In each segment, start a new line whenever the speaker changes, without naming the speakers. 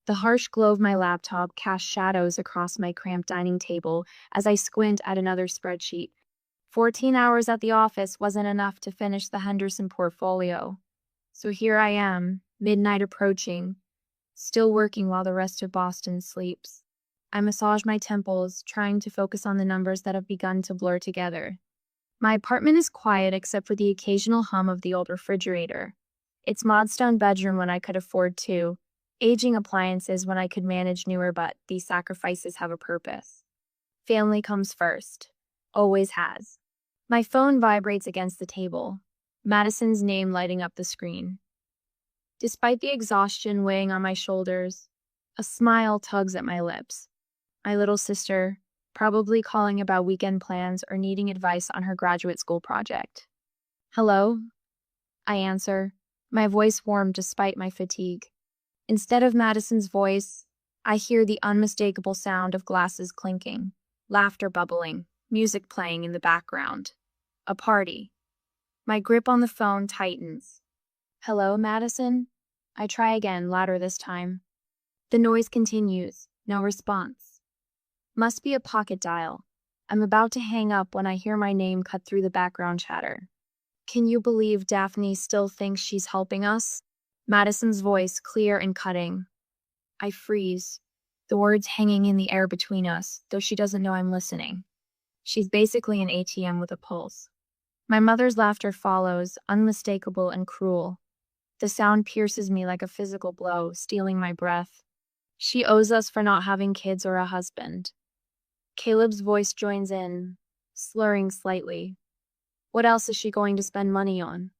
The harsh glow of my laptop cast shadows across my cramped dining table as I squint at another spreadsheet. 14 hours at the office wasn't enough to finish the Henderson portfolio. So here I am, midnight approaching, still working while the rest of Boston sleeps. I massage my temples, trying to focus on the numbers that have begun to blur together. My apartment is quiet except for the occasional hum of the old refrigerator. It's modstone bedroom when I could afford to, aging appliances when I could manage newer, but these sacrifices have a purpose. Family comes first. Always has. My phone vibrates against the table, Madison's name lighting up the screen. Despite the exhaustion weighing on my shoulders, a smile tugs at my lips. My little sister, probably calling about weekend plans or needing advice on her graduate school project. Hello? I answer, my voice warm despite my fatigue. Instead of Madison's voice, I hear the unmistakable sound of glasses clinking, laughter bubbling, music playing in the background. A party. My grip on the phone tightens. Hello, Madison? I try again, louder this time. The noise continues. No response. Must be a pocket dial. I'm about to hang up when I hear my name cut through the background chatter. Can you believe Daphne still thinks she's helping us? Madison's voice, clear and cutting. I freeze, the words hanging in the air between us, though she doesn't know I'm listening. She's basically an ATM with a pulse. My mother's laughter follows, unmistakable and cruel. The sound pierces me like a physical blow, stealing my breath. She owes us for not having kids or a husband. Caleb's voice joins in, slurring slightly. What else is she going to spend money on?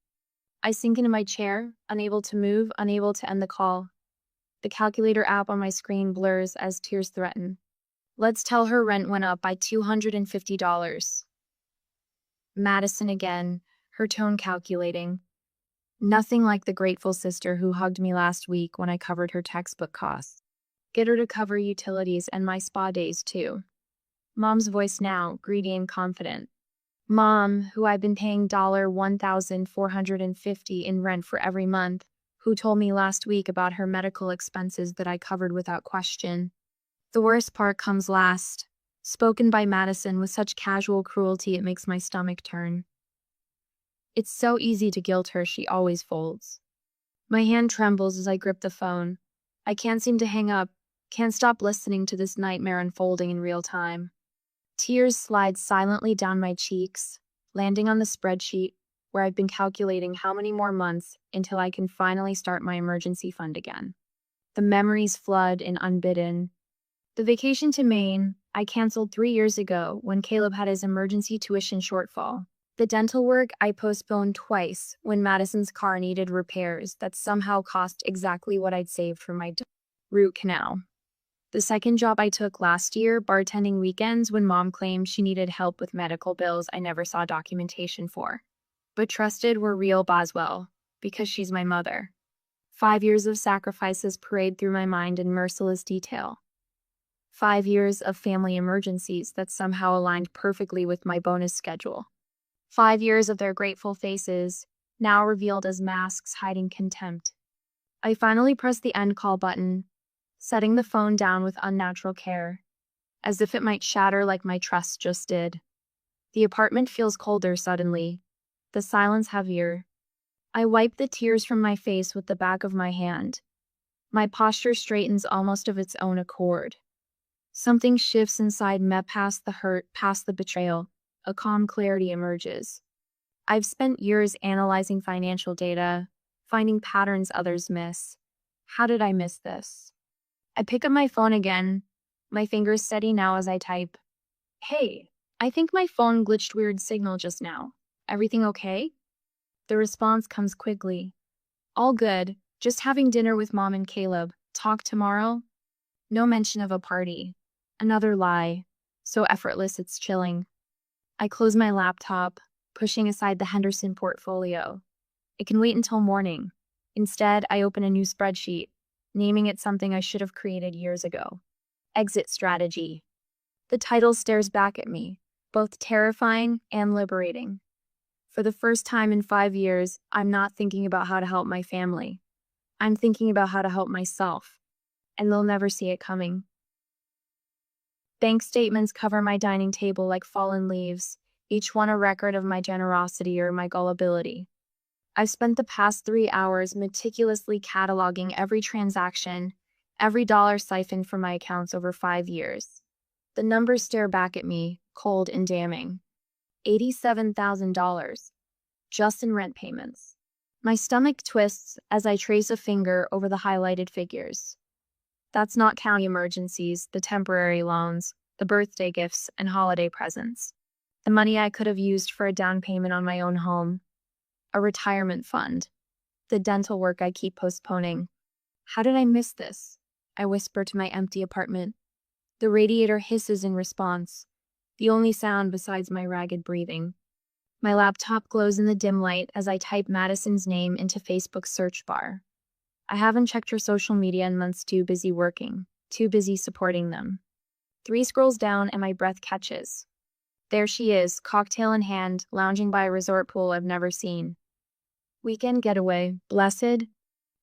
I sink into my chair, unable to move, unable to end the call. The calculator app on my screen blurs as tears threaten. Let's tell her rent went up by $250. Madison again, her tone calculating. Nothing like the grateful sister who hugged me last week when I covered her textbook costs. Get her to cover utilities and my spa days too. Mom's voice now, greedy and confident. Mom, who I've been paying $1,450 in rent for every month, who told me last week about her medical expenses that I covered without question. The worst part comes last, spoken by Madison with such casual cruelty it makes my stomach turn. It's so easy to guilt her, she always folds. My hand trembles as I grip the phone. I can't seem to hang up, can't stop listening to this nightmare unfolding in real time. Tears slide silently down my cheeks, landing on the spreadsheet where I've been calculating how many more months until I can finally start my emergency fund again. The memories flood in unbidden. The vacation to Maine I canceled 3 years ago when Caleb had his emergency tuition shortfall. The dental work I postponed twice when Madison's car needed repairs that somehow cost exactly what I'd saved for my root canal. The second job I took last year, bartending weekends when Mom claimed she needed help with medical bills I never saw documentation for. But trusted were real Boswell, because she's my mother. 5 years of sacrifices parade through my mind in merciless detail. 5 years of family emergencies that somehow aligned perfectly with my bonus schedule. 5 years of their grateful faces, now revealed as masks hiding contempt. I finally pressed the end call button, setting the phone down with unnatural care, as if it might shatter like my trust just did. The apartment feels colder suddenly, the silence heavier. I wipe the tears from my face with the back of my hand. My posture straightens almost of its own accord. Something shifts inside me past the hurt, past the betrayal. A calm clarity emerges. I've spent years analyzing financial data, finding patterns others miss. How did I miss this? I pick up my phone again, my fingers steady now as I type. Hey, I think my phone glitched weird signal just now. Everything okay? The response comes quickly. All good, just having dinner with Mom and Caleb. Talk tomorrow? No mention of a party. Another lie, so effortless it's chilling. I close my laptop, pushing aside the Henderson portfolio. It can wait until morning. Instead, I open a new spreadsheet, naming it something I should have created years ago. Exit strategy. The title stares back at me, both terrifying and liberating. For the first time in 5 years, I'm not thinking about how to help my family. I'm thinking about how to help myself. and they'll never see it coming. Bank statements cover my dining table like fallen leaves, each one a record of my generosity or my gullibility. I've spent the past 3 hours meticulously cataloging every transaction, every dollar siphoned from my accounts over 5 years. The numbers stare back at me, cold and damning. $87,000, just in rent payments. My stomach twists as I trace a finger over the highlighted figures. That's not counting emergencies, the temporary loans, the birthday gifts, and holiday presents. The money I could have used for a down payment on my own home, a retirement fund, the dental work I keep postponing. How did I miss this? I whisper to my empty apartment. The radiator hisses in response, the only sound besides my ragged breathing. My laptop glows in the dim light as I type Madison's name into Facebook's search bar. I haven't checked her social media in months, too busy working, too busy supporting them. 3 scrolls down and my breath catches. There she is, cocktail in hand, lounging by a resort pool I've never seen. Weekend getaway, blessed?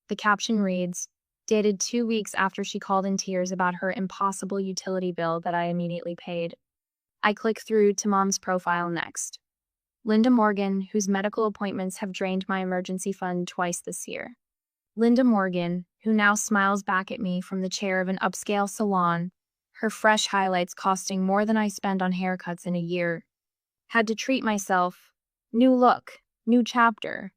The caption reads, dated 2 weeks after she called in tears about her impossible utility bill that I immediately paid. I click through to Mom's profile next. Linda Morgan, whose medical appointments have drained my emergency fund twice this year. Linda Morgan, who now smiles back at me from the chair of an upscale salon, her fresh highlights costing more than I spend on haircuts in a year. Had to treat myself. New look, new chapter.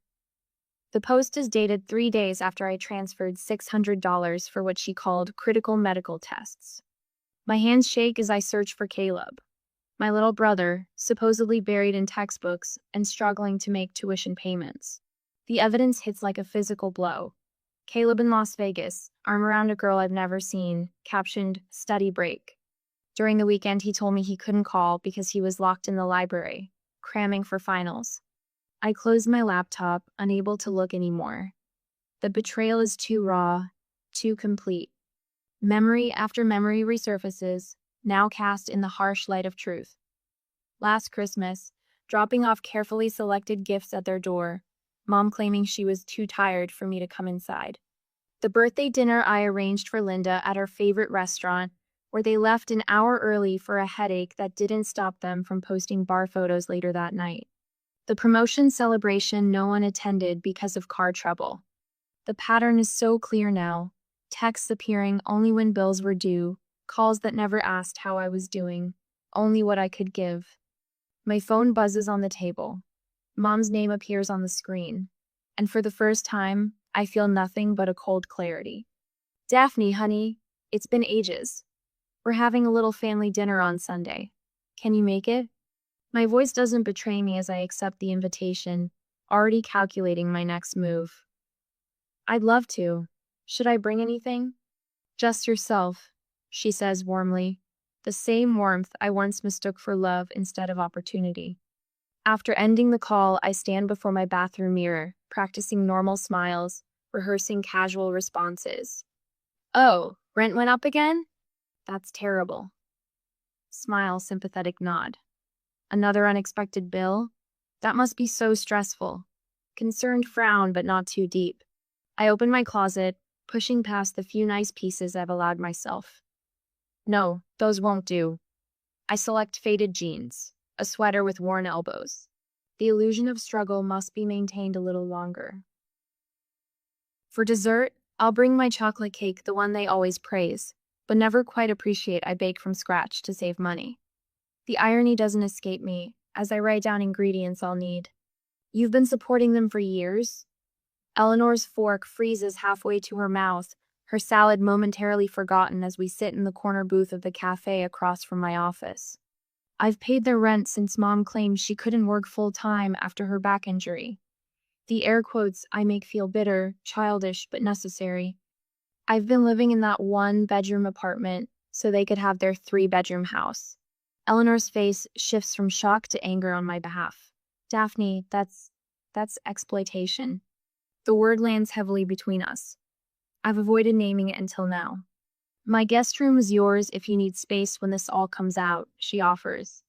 The post is dated 3 days after I transferred $600 for what she called critical medical tests. My hands shake as I search for Caleb, my little brother, supposedly buried in textbooks and struggling to make tuition payments. The evidence hits like a physical blow. Caleb in Las Vegas, arm around a girl I've never seen, captioned, study break. During the weekend, he told me he couldn't call because he was locked in the library, cramming for finals. I closed my laptop, unable to look anymore. The betrayal is too raw, too complete. Memory after memory resurfaces, now cast in the harsh light of truth. Last Christmas, dropping off carefully selected gifts at their door, Mom claiming she was too tired for me to come inside. The birthday dinner I arranged for Linda at her favorite restaurant, where they left an hour early for a headache that didn't stop them from posting bar photos later that night. The promotion celebration no one attended because of car trouble. The pattern is so clear now, texts appearing only when bills were due, calls that never asked how I was doing, only what I could give. My phone buzzes on the table. Mom's name appears on the screen, and for the first time, I feel nothing but a cold clarity. Daphne, honey, it's been ages. We're having a little family dinner on Sunday. Can you make it? My voice doesn't betray me as I accept the invitation, already calculating my next move. I'd love to. Should I bring anything? Just yourself, she says warmly, the same warmth I once mistook for love instead of opportunity. After ending the call, I stand before my bathroom mirror, practicing normal smiles, rehearsing casual responses. Oh, rent went up again? That's terrible. Smile, sympathetic nod. Another unexpected bill? That must be so stressful. Concerned frown, but not too deep. I open my closet, pushing past the few nice pieces I've allowed myself. No, those won't do. I select faded jeans, a sweater with worn elbows. The illusion of struggle must be maintained a little longer. For dessert, I'll bring my chocolate cake, the one they always praise, but never quite appreciate I bake from scratch to save money. The irony doesn't escape me as I write down ingredients I'll need. You've been supporting them for years? Eleanor's fork freezes halfway to her mouth, her salad momentarily forgotten as we sit in the corner booth of the cafe across from my office. I've paid their rent since Mom claimed she couldn't work full-time after her back injury. The air quotes I make feel bitter, childish, but necessary. I've been living in that 1-bedroom apartment so they could have their 3-bedroom house. Eleanor's face shifts from shock to anger on my behalf. Daphne, that's exploitation. The word lands heavily between us. I've avoided naming it until now. My guest room is yours if you need space when this all comes out, she offers,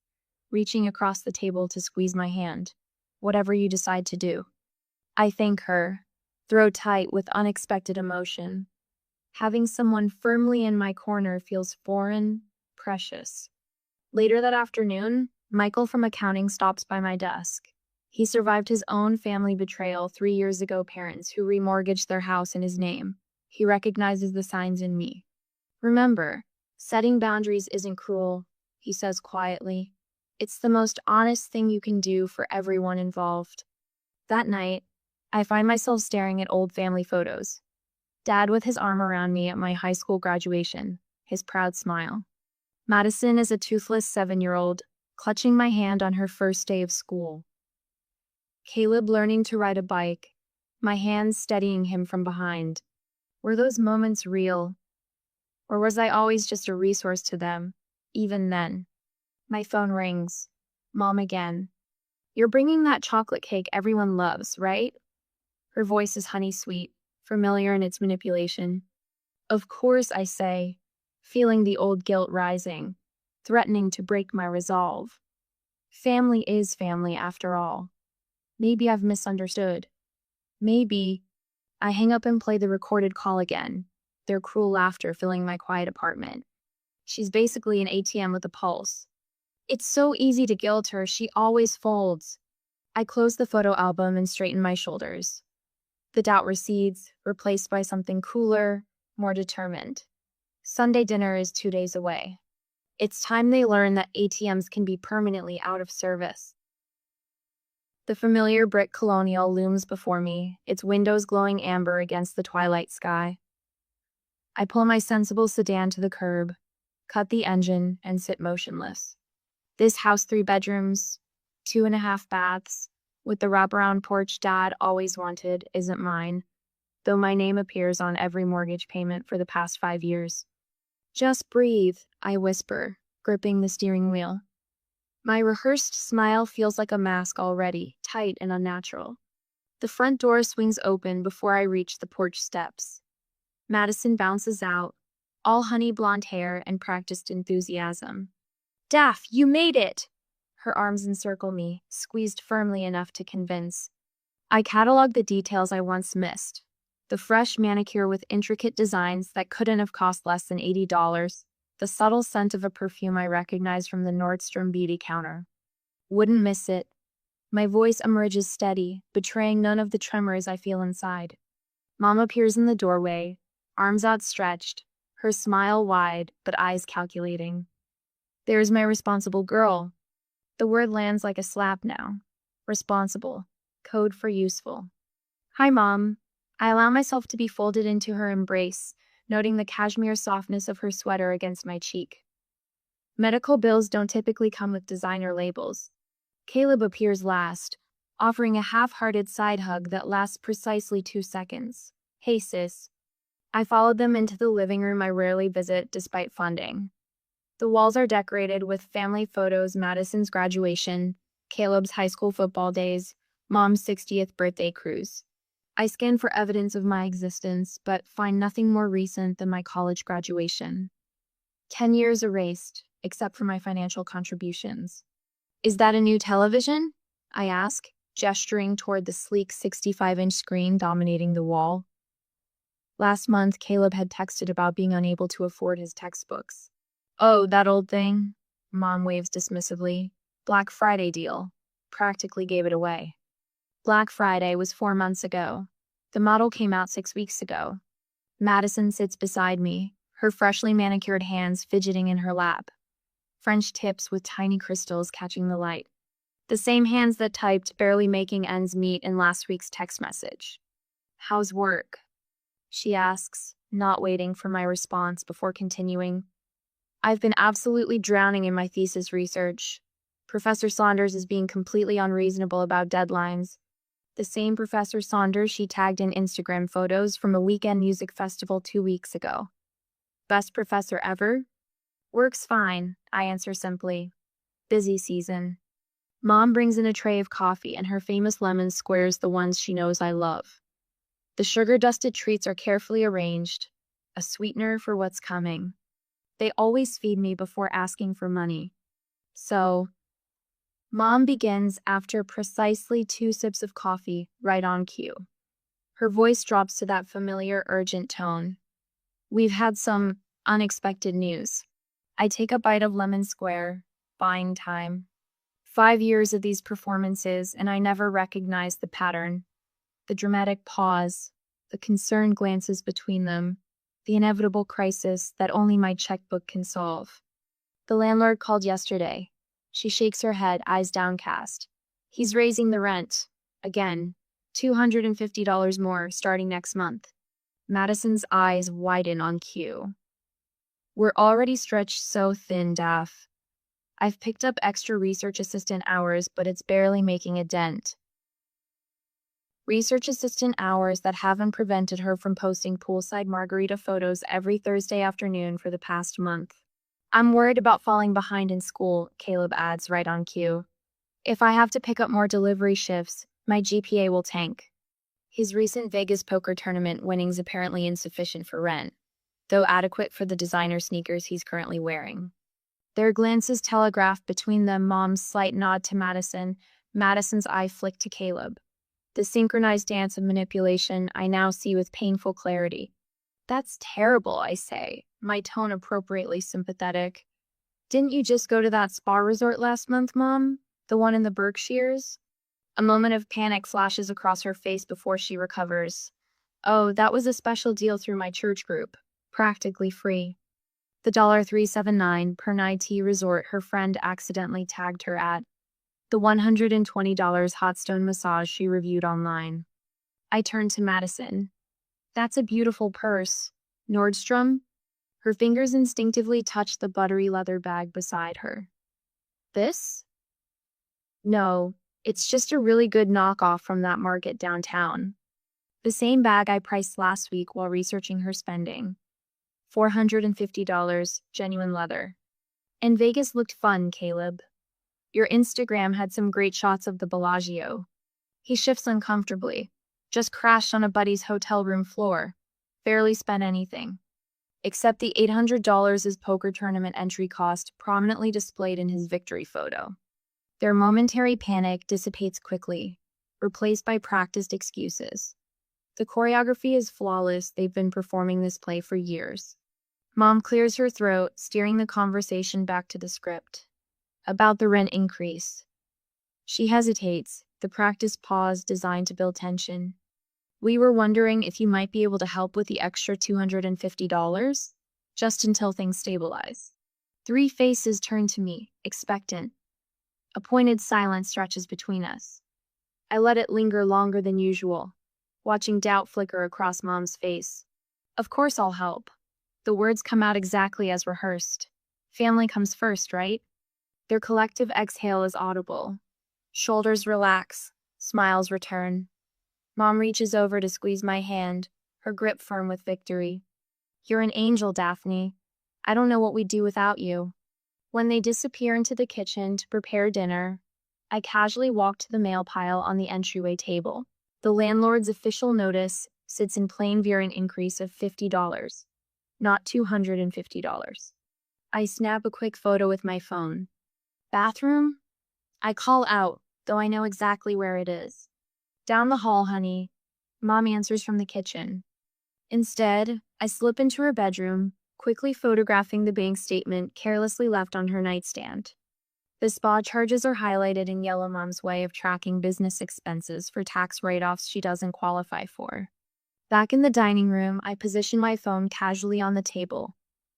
reaching across the table to squeeze my hand. Whatever you decide to do. I thank her, throat tight with unexpected emotion. Having someone firmly in my corner feels foreign, precious. Later that afternoon, Michael from accounting stops by my desk. He survived his own family betrayal 3 years ago, parents who remortgaged their house in his name. He recognizes the signs in me. Remember, setting boundaries isn't cruel, he says quietly. It's the most honest thing you can do for everyone involved. That night, I find myself staring at old family photos. Dad with his arm around me at my high school graduation, his proud smile. Madison is a toothless 7-year-old, clutching my hand on her first day of school. Caleb learning to ride a bike, my hands steadying him from behind. Were those moments real? Or was I always just a resource to them, even then? My phone rings. Mom again. You're bringing that chocolate cake everyone loves, right? Her voice is honey sweet, familiar in its manipulation. Of course, I say, feeling the old guilt rising, threatening to break my resolve. Family is family after all. Maybe I've misunderstood. Maybe. I hang up and play the recorded call again, their cruel laughter filling my quiet apartment. She's basically an ATM with a pulse. It's so easy to guilt her, she always folds. I close the photo album and straighten my shoulders. The doubt recedes, replaced by something cooler, more determined. Sunday dinner is 2 days away. It's time they learn that ATMs can be permanently out of service. The familiar brick colonial looms before me, its windows glowing amber against the twilight sky. I pull my sensible sedan to the curb, cut the engine, and sit motionless. This house, 3 bedrooms, 2.5 baths, with the wraparound porch Dad always wanted, isn't mine, though my name appears on every mortgage payment for the past 5 years. Just breathe, I whisper, gripping the steering wheel. My rehearsed smile feels like a mask already, tight and unnatural. The front door swings open before I reach the porch steps. Madison bounces out, all honey blonde hair and practiced enthusiasm. Daff, you made it! Her arms encircle me, squeezed firmly enough to convince. I catalog the details I once missed. The fresh manicure with intricate designs that couldn't have cost less than $80. The subtle scent of a perfume I recognized from the Nordstrom beauty counter. Wouldn't miss it. My voice emerges steady, betraying none of the tremors I feel inside. Mom appears in the doorway, arms outstretched, her smile wide, but eyes calculating. There's my responsible girl. The word lands like a slap now. Responsible. Code for useful. Hi, Mom. I allow myself to be folded into her embrace, noting the cashmere softness of her sweater against my cheek. Medical bills don't typically come with designer labels. Caleb appears last, offering a half-hearted side hug that lasts precisely 2 seconds. Hey, sis. I followed them into the living room I rarely visit despite funding. The walls are decorated with family photos, Madison's graduation, Caleb's high school football days, Mom's 60th birthday cruise. I scan for evidence of my existence, but find nothing more recent than my college graduation. 10 years erased, except for my financial contributions. Is that a new television? I ask, gesturing toward the sleek 65-inch screen dominating the wall. Last month, Caleb had texted about being unable to afford his textbooks. Oh, that old thing? Mom waves dismissively. Black Friday deal. Practically gave it away. Black Friday was 4 months ago. The model came out 6 weeks ago. Madison sits beside me, her freshly manicured hands fidgeting in her lap. French tips with tiny crystals catching the light. The same hands that typed, barely making ends meet in last week's text message. How's work? She asks, not waiting for my response before continuing. I've been absolutely drowning in my thesis research. Professor Saunders is being completely unreasonable about deadlines. The same Professor Saunders she tagged in Instagram photos from a weekend music festival 2 weeks ago. Best professor ever? Works fine, I answer simply. Busy season. Mom brings in a tray of coffee and her famous lemon squares the ones she knows I love. The sugar-dusted treats are carefully arranged, a sweetener for what's coming. They always feed me before asking for money. So, Mom begins after precisely 2 sips of coffee, right on cue. Her voice drops to that familiar, urgent tone. We've had some unexpected news. I take a bite of lemon square, buying time. 5 years of these performances, and I never recognized the pattern. The dramatic pause, the concerned glances between them, the inevitable crisis that only my checkbook can solve. The landlord called yesterday. She shakes her head, eyes downcast. He's raising the rent. Again. $250 more starting next month. Madison's eyes widen on cue. We're already stretched so thin, Daff. I've picked up extra research assistant hours, but it's barely making a dent. Research assistant hours that haven't prevented her from posting poolside margarita photos every Thursday afternoon for the past month. I'm worried about falling behind in school, Caleb adds right on cue. If I have to pick up more delivery shifts, my GPA will tank. His recent Vegas poker tournament winnings apparently insufficient for rent, though adequate for the designer sneakers he's currently wearing. Their glances telegraphed between them, Mom's slight nod to Madison, Madison's eye flicked to Caleb. The synchronized dance of manipulation I now see with painful clarity. That's terrible, I say, my tone appropriately sympathetic. Didn't you just go to that spa resort last month, Mom? The one in the Berkshires? A moment of panic flashes across her face before she recovers. Oh, that was a special deal through my church group. Practically free. The $379 per night tea resort her friend accidentally tagged her at. The $120 hot stone massage she reviewed online. I turned to Madison. That's a beautiful purse. Nordstrom? Her fingers instinctively touched the buttery leather bag beside her. This? No, it's just a really good knockoff from that market downtown. The same bag I priced last week while researching her spending. $450, genuine leather. And Vegas looked fun, Caleb. Your Instagram had some great shots of the Bellagio. He shifts uncomfortably. Just crashed on a buddy's hotel room floor. Barely spent anything. Except the $800 his poker tournament entry cost, prominently displayed in his victory photo. Their momentary panic dissipates quickly, replaced by practiced excuses. The choreography is flawless. They've been performing this play for years. Mom clears her throat, steering the conversation back to the script. About the rent increase. She hesitates, the practice pause designed to build tension. We were wondering if you might be able to help with the extra $250, just until things stabilize. 3 faces turn to me, expectant. A pointed silence stretches between us. I let it linger longer than usual, watching doubt flicker across Mom's face. Of course I'll help. The words come out exactly as rehearsed. Family comes first, right? Their collective exhale is audible. Shoulders relax, smiles return. Mom reaches over to squeeze my hand, her grip firm with victory. You're an angel, Daphne. I don't know what we'd do without you. When they disappear into the kitchen to prepare dinner, I casually walk to the mail pile on the entryway table. The landlord's official notice sits in plain view an increase of $50, not $250. I snap a quick photo with my phone. Bathroom? I call out, though I know exactly where it is. Down the hall, honey. Mom answers from the kitchen. Instead, I slip into her bedroom, quickly photographing the bank statement carelessly left on her nightstand. The spa charges are highlighted in yellow. Mom's way of tracking business expenses for tax write-offs she doesn't qualify for. Back in the dining room, I position my phone casually on the table.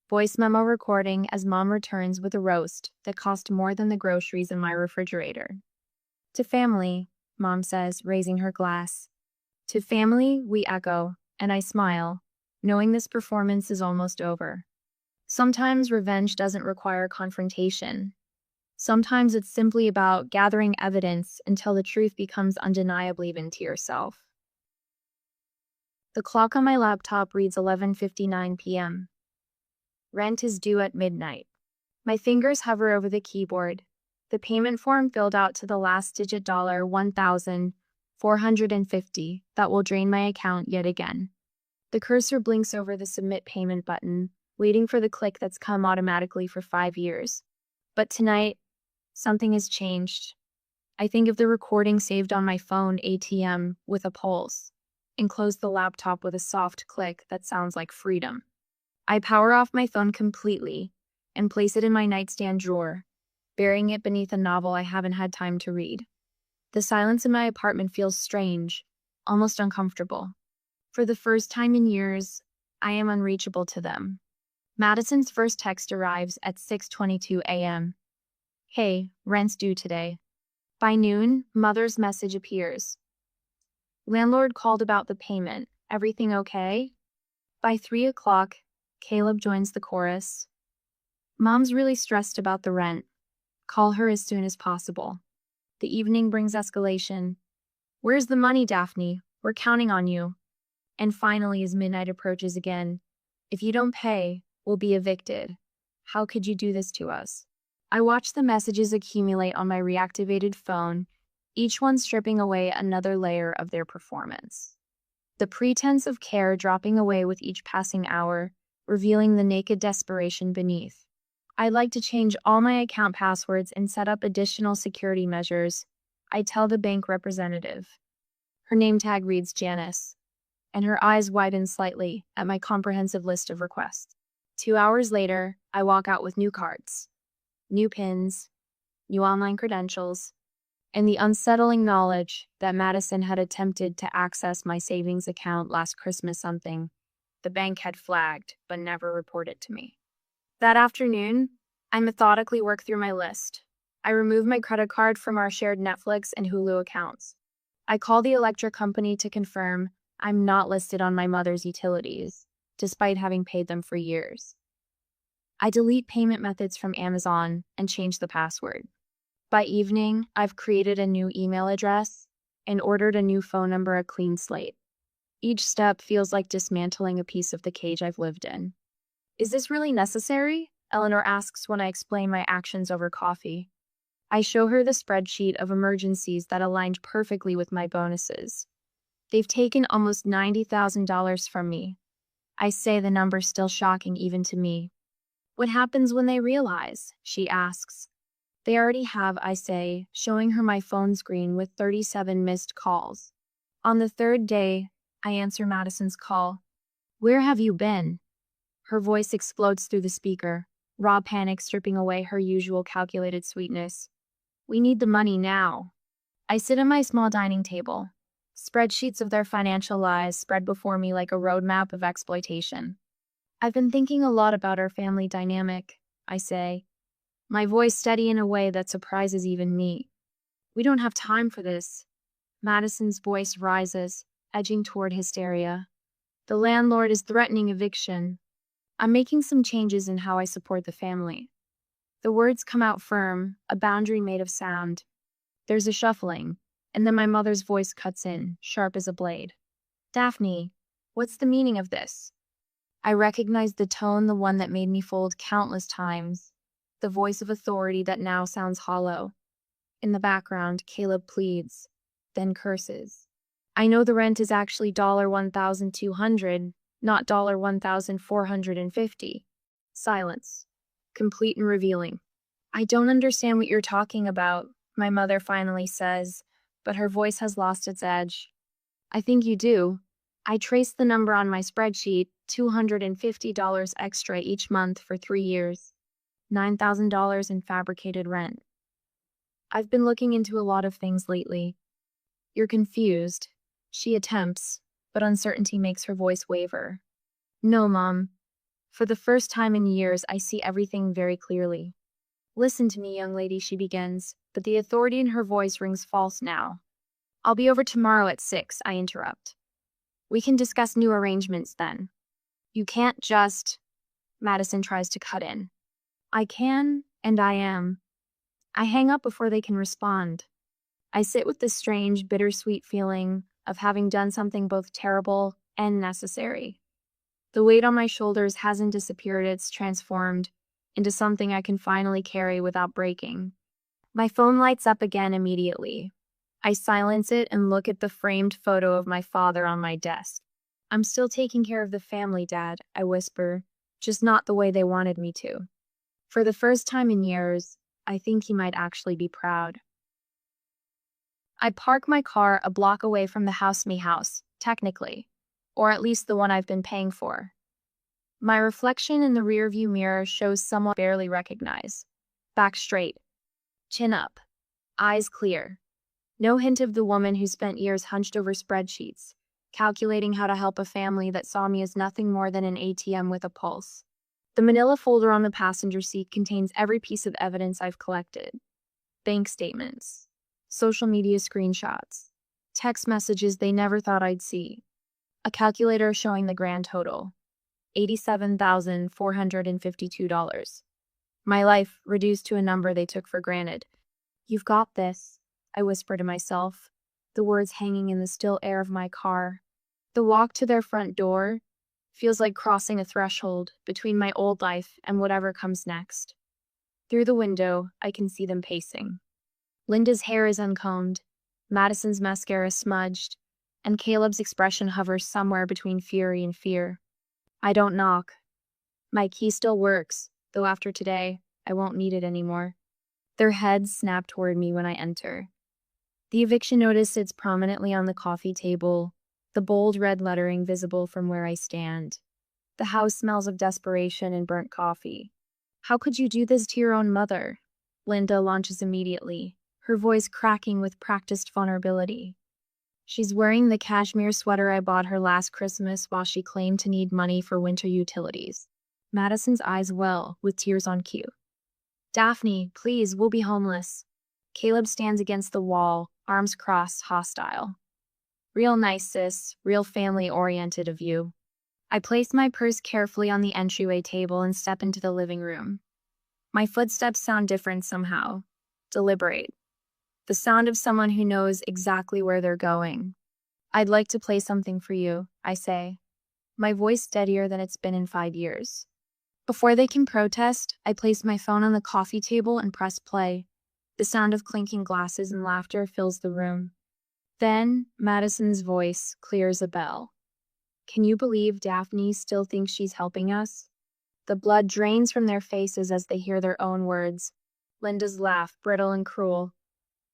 Voice memo recording as Mom returns with a roast that cost more than the groceries in my refrigerator. To family, Mom says, raising her glass. To family, we echo, and I smile, knowing this performance is almost over. Sometimes revenge doesn't require confrontation. Sometimes it's simply about gathering evidence until the truth becomes undeniable even to yourself. The clock on my laptop reads 11:59 p.m. Rent is due at midnight. My fingers hover over the keyboard. The payment form filled out to the last digit $1,450 that will drain my account yet again. The cursor blinks over the submit payment button, waiting for the click that's come automatically for 5 years. But tonight, something has changed. I think of the recording saved on my phone ATM with a pulse, and close the laptop with a soft click that sounds like freedom. I power off my phone completely and place it in my nightstand drawer, burying it beneath a novel I haven't had time to read. The silence in my apartment feels strange, almost uncomfortable. For the first time in years, I am unreachable to them. Madison's first text arrives at 6:22 a.m. Hey, rent's due today. By noon, Mother's message appears. Landlord called about the payment. Everything okay? By 3 o'clock, Caleb joins the chorus. Mom's really stressed about the rent. Call her as soon as possible. The evening brings escalation. Where's the money, Daphne? We're counting on you. And finally, as midnight approaches again, if you don't pay, we'll be evicted. How could you do this to us? I watch the messages accumulate on my reactivated phone, each one stripping away another layer of their performance. The pretense of care dropping away with each passing hour, revealing the naked desperation beneath. I'd like to change all my account passwords and set up additional security measures, I tell the bank representative. Her name tag reads Janice, and her eyes widen slightly at my comprehensive list of requests. 2 hours later, I walk out with new cards, new pins, new online credentials, and the unsettling knowledge that Madison had attempted to access my savings account last Christmas, something the bank had flagged but never reported to me. That afternoon, I methodically work through my list. I remove my credit card from our shared Netflix and Hulu accounts. I call the electric company to confirm I'm not listed on my mother's utilities, despite having paid them for years. I delete payment methods from Amazon and change the password. By evening, I've created a new email address and ordered a new phone number, a clean slate. Each step feels like dismantling a piece of the cage I've lived in. Is this really necessary? Eleanor asks when I explain my actions over coffee. I show her the spreadsheet of emergencies that aligned perfectly with my bonuses. They've taken almost $90,000 from me. I say, the number's still shocking even to me. What happens when they realize? She asks. They already have, I say, showing her my phone screen with 37 missed calls. On the third day, I answer Madison's call. Where have you been? Her voice explodes through the speaker, raw panic stripping away her usual calculated sweetness. We need the money now. I sit at my small dining table. Spreadsheets of their financial lies spread before me like a roadmap of exploitation. I've been thinking a lot about our family dynamic, I say, my voice steady in a way that surprises even me. We don't have time for this. Madison's voice rises, edging toward hysteria. The landlord is threatening eviction. I'm making some changes in how I support the family. The words come out firm, a boundary made of sound. There's a shuffling, and then my mother's voice cuts in, sharp as a blade. Daphne, what's the meaning of this? I recognize the tone, the one that made me fold countless times, the voice of authority that now sounds hollow. In the background, Caleb pleads, then curses. I know the rent is actually $1,200, not $1,450. Silence, complete and revealing. I don't understand what you're talking about, my mother finally says, but her voice has lost its edge. I think you do. I traced the number on my spreadsheet, $250 extra each month for 3 years, $9,000 in fabricated rent. I've been looking into a lot of things lately. You're confused. She attempts, but uncertainty makes her voice waver. No, Mom. For the first time in years, I see everything very clearly. Listen to me, young lady, she begins, but the authority in her voice rings false now. I'll be over tomorrow at 6, I interrupt. We can discuss new arrangements then. You can't just... Madison tries to cut in. I can, and I am. I hang up before they can respond. I sit with this strange, bittersweet feeling of having done something both terrible and necessary. The weight on my shoulders hasn't disappeared, it's transformed into something I can finally carry without breaking. My phone lights up again immediately. I silence it and look at the framed photo of my father on my desk. I'm still taking care of the family, Dad, I whisper, just not the way they wanted me to. For the first time in years, I think he might actually be proud. I park my car a block away from the house, technically, or at least the one I've been paying for. My reflection in the rearview mirror shows someone I barely recognize. Back straight, chin up, eyes clear. No hint of the woman who spent years hunched over spreadsheets, calculating how to help a family that saw me as nothing more than an ATM with a pulse. The manila folder on the passenger seat contains every piece of evidence I've collected. Bank statements, social media screenshots, text messages they never thought I'd see, a calculator showing the grand total, $87,452. My life reduced to a number they took for granted. "You've got this," I whisper to myself, the words hanging in the still air of my car. The walk to their front door feels like crossing a threshold between my old life and whatever comes next. Through the window, I can see them pacing. Linda's hair is uncombed, Madison's mascara smudged, and Caleb's expression hovers somewhere between fury and fear. I don't knock. My key still works, though after today, I won't need it anymore. Their heads snap toward me when I enter. The eviction notice sits prominently on the coffee table, the bold red lettering visible from where I stand. The house smells of desperation and burnt coffee. "How could you do this to your own mother?" Linda launches immediately, her voice cracking with practiced vulnerability. She's wearing the cashmere sweater I bought her last Christmas while she claimed to need money for winter utilities. Madison's eyes well, with tears on cue. "Daphne, please, we'll be homeless." Caleb stands against the wall, arms crossed, hostile. "Real nice, sis, real family-oriented of you." I place my purse carefully on the entryway table and step into the living room. My footsteps sound different somehow, deliberate. The sound of someone who knows exactly where they're going. "I'd like to play something for you," I say, my voice steadier than it's been in 5 years. Before they can protest, I place my phone on the coffee table and press play. The sound of clinking glasses and laughter fills the room. Then, Madison's voice clears a bell. "Can you believe Daphne still thinks she's helping us?" The blood drains from their faces as they hear their own words. Linda's laugh, brittle and cruel.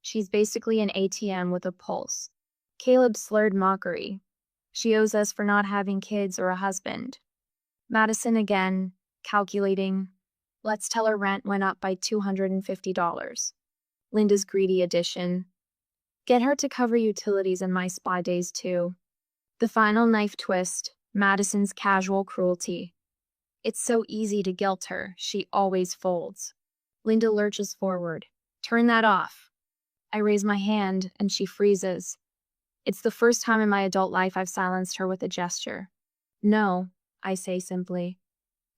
"She's basically an ATM with a pulse." Caleb's slurred mockery. "She owes us for not having kids or a husband." Madison again, calculating. "Let's tell her rent went up by $250. Linda's greedy addition. "Get her to cover utilities and my spa days too." The final knife twist, Madison's casual cruelty. "It's so easy to guilt her, she always folds." Linda lurches forward. "Turn that off." I raise my hand, and she freezes. It's the first time in my adult life I've silenced her with a gesture. "No," I say simply.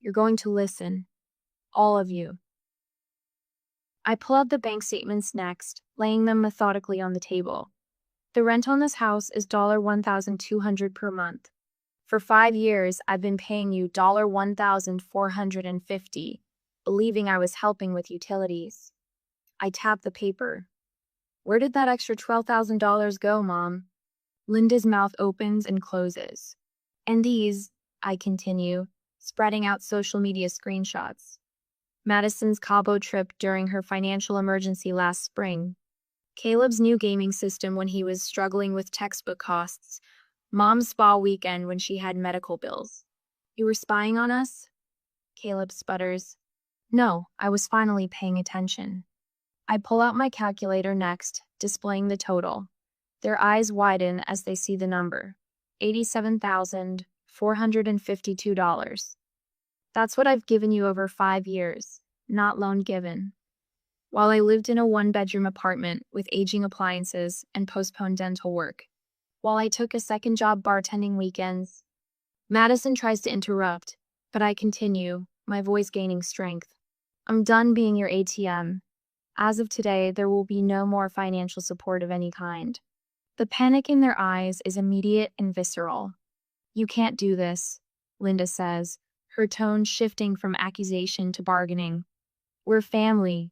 "You're going to listen. All of you." I pull out the bank statements next, laying them methodically on the table. The rent on this house is $1,200 per month. For 5 years, I've been paying you $1,450, believing I was helping with utilities. I tap the paper. "Where did that extra $12,000 go, Mom?" Linda's mouth opens and closes. "And these," I continue, spreading out social media screenshots. Madison's Cabo trip during her financial emergency last spring. Caleb's new gaming system when he was struggling with textbook costs. Mom's spa weekend when she had medical bills. "You were spying on us?" Caleb sputters. "No, I was finally paying attention." I pull out my calculator next, displaying the total. Their eyes widen as they see the number. $87,452. That's what I've given you over 5 years, not loan given. While I lived in a 1-bedroom apartment with aging appliances and postponed dental work. While I took a second job bartending weekends. Madison tries to interrupt, but I continue, my voice gaining strength. "I'm done being your ATM. As of today, there will be no more financial support of any kind." The panic in their eyes is immediate and visceral. "You can't do this," Linda says, her tone shifting from accusation to bargaining. "We're family."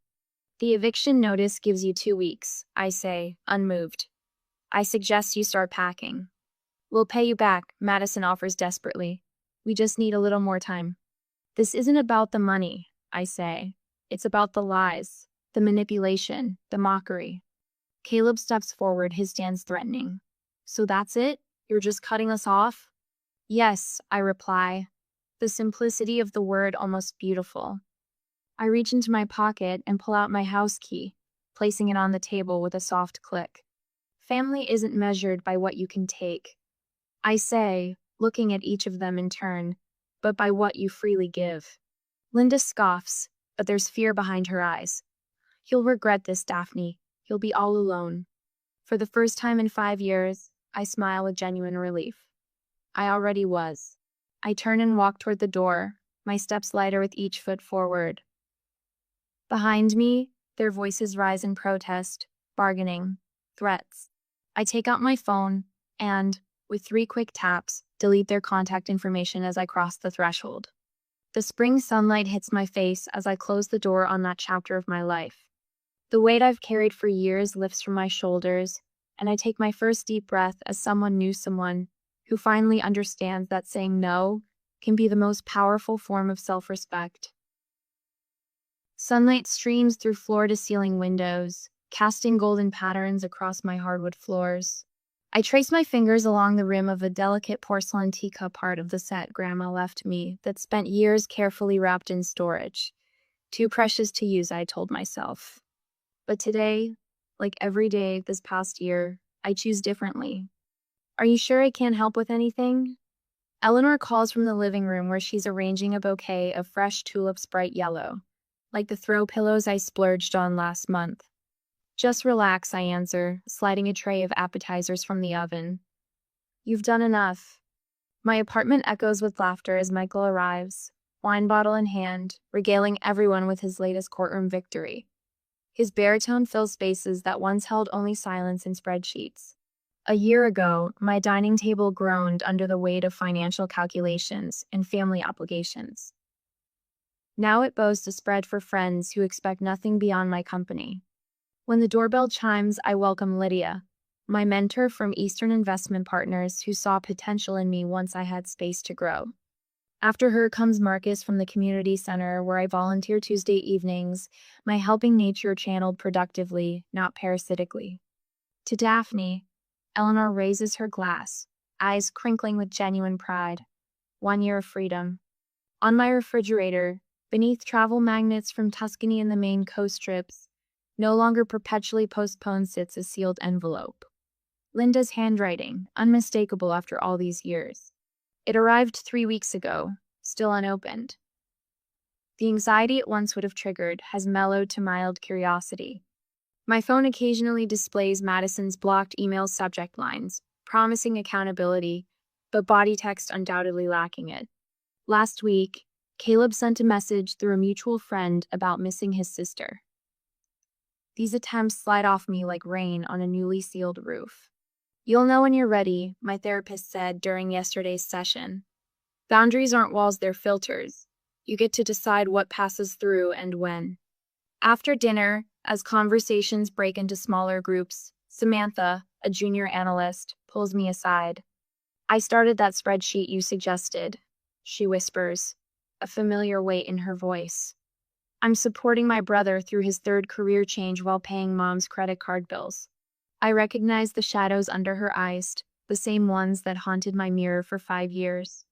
"The eviction notice gives you 2 weeks, I say, unmoved. I suggest you start packing." "We'll pay you back," Madison offers desperately. "We just need a little more time." "This isn't about the money," I say. "It's about the lies, the manipulation, the mockery." Caleb steps forward, his stance threatening. "So that's it? You're just cutting us off?" "Yes," I reply. the simplicity of the word almost beautiful. I reach into my pocket and pull out my house key, placing it on the table with a soft click. Family isn't measured by what you can take, I say, looking at each of them in turn, but by what you freely give. Linda scoffs, but there's fear behind her eyes. You'll regret this, Daphne. You'll be all alone. For the first time in 5 years, I smile with genuine relief. I already was. I turn and walk toward the door, my steps lighter with each foot forward. Behind me, their voices rise in protest, bargaining, threats. I take out my phone and, with 3 quick taps, delete their contact information as I cross the threshold. The spring sunlight hits my face as I close the door on that chapter of my life. The weight I've carried for years lifts from my shoulders, and I take my first deep breath as someone who finally understands that saying no can be the most powerful form of self-respect. Sunlight streams through floor-to-ceiling windows, casting golden patterns across my hardwood floors. I trace my fingers along the rim of a delicate porcelain teacup part of the set Grandma left me that spent years carefully wrapped in storage. Too precious to use, I told myself. But today, like every day this past year, I choose differently. Are you sure I can't help with anything? Eleanor calls from the living room where she's arranging a bouquet of fresh tulips bright yellow, like the throw pillows I splurged on last month. Just relax, I answer, sliding a tray of appetizers from the oven. You've done enough. My apartment echoes with laughter as Michael arrives, wine bottle in hand, regaling everyone with his latest courtroom victory. His baritone fills spaces that once held only silence and spreadsheets. A year ago, my dining table groaned under the weight of financial calculations and family obligations. Now it boasts a spread for friends who expect nothing beyond my company. When the doorbell chimes, I welcome Lydia, my mentor from Eastern Investment Partners who saw potential in me once I had space to grow. After her comes Marcus from the community center where I volunteer Tuesday evenings, my helping nature channeled productively, not parasitically. To Daphne, Eleanor raises her glass, eyes crinkling with genuine pride. 1 year of freedom. On my refrigerator, beneath travel magnets from Tuscany and the Maine coast strips, no longer perpetually postponed, sits a sealed envelope. Linda's handwriting, unmistakable after all these years. It arrived 3 weeks ago, still unopened. The anxiety it once would have triggered has mellowed to mild curiosity. My phone occasionally displays Madison's blocked email subject lines, promising accountability, but body text undoubtedly lacking it. Last week, Caleb sent a message through a mutual friend about missing his sister. These attempts slide off me like rain on a newly sealed roof. You'll know when you're ready, my therapist said during yesterday's session. Boundaries aren't walls, they're filters. You get to decide what passes through and when. After dinner, as conversations break into smaller groups, Samantha, a junior analyst, pulls me aside. I started that spreadsheet you suggested, she whispers, a familiar weight in her voice. I'm supporting my brother through his 3rd career change while paying Mom's credit card bills. I recognize the shadows under her eyes, the same ones that haunted my mirror for 5 years.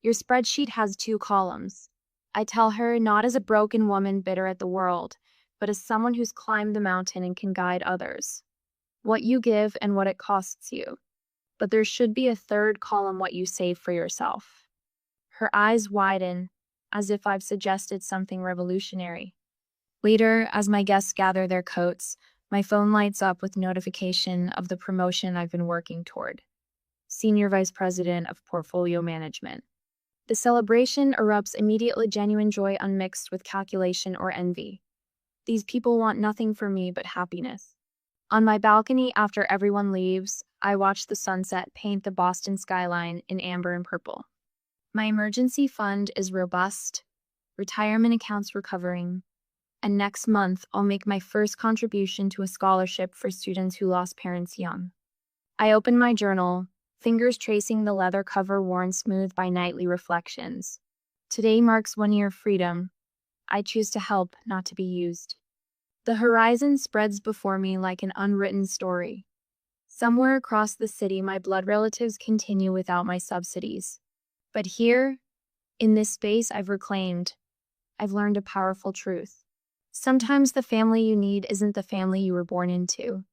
Your spreadsheet has 2 columns. I tell her, not as a broken woman bitter at the world, but as someone who's climbed the mountain and can guide others. What you give and what it costs you. But there should be a 3rd column, what you save for yourself. Her eyes widen, as if I've suggested something revolutionary. Later, as my guests gather their coats, my phone lights up with notification of the promotion I've been working toward. Senior Vice President of Portfolio Management. The celebration erupts immediately, genuine joy unmixed with calculation or envy. These people want nothing from me but happiness. On my balcony, after everyone leaves, I watch the sunset paint the Boston skyline in amber and purple. My emergency fund is robust, retirement accounts recovering, and next month I'll make my first contribution to a scholarship for students who lost parents young. I open my journal, fingers tracing the leather cover worn smooth by nightly reflections. Today marks 1 year of freedom. I choose to help, not to be used. The horizon spreads before me like an unwritten story. Somewhere across the city, my blood relatives continue without my subsidies. But here, In this space I've learned a powerful truth. Sometimes the family you need isn't the family you were born into.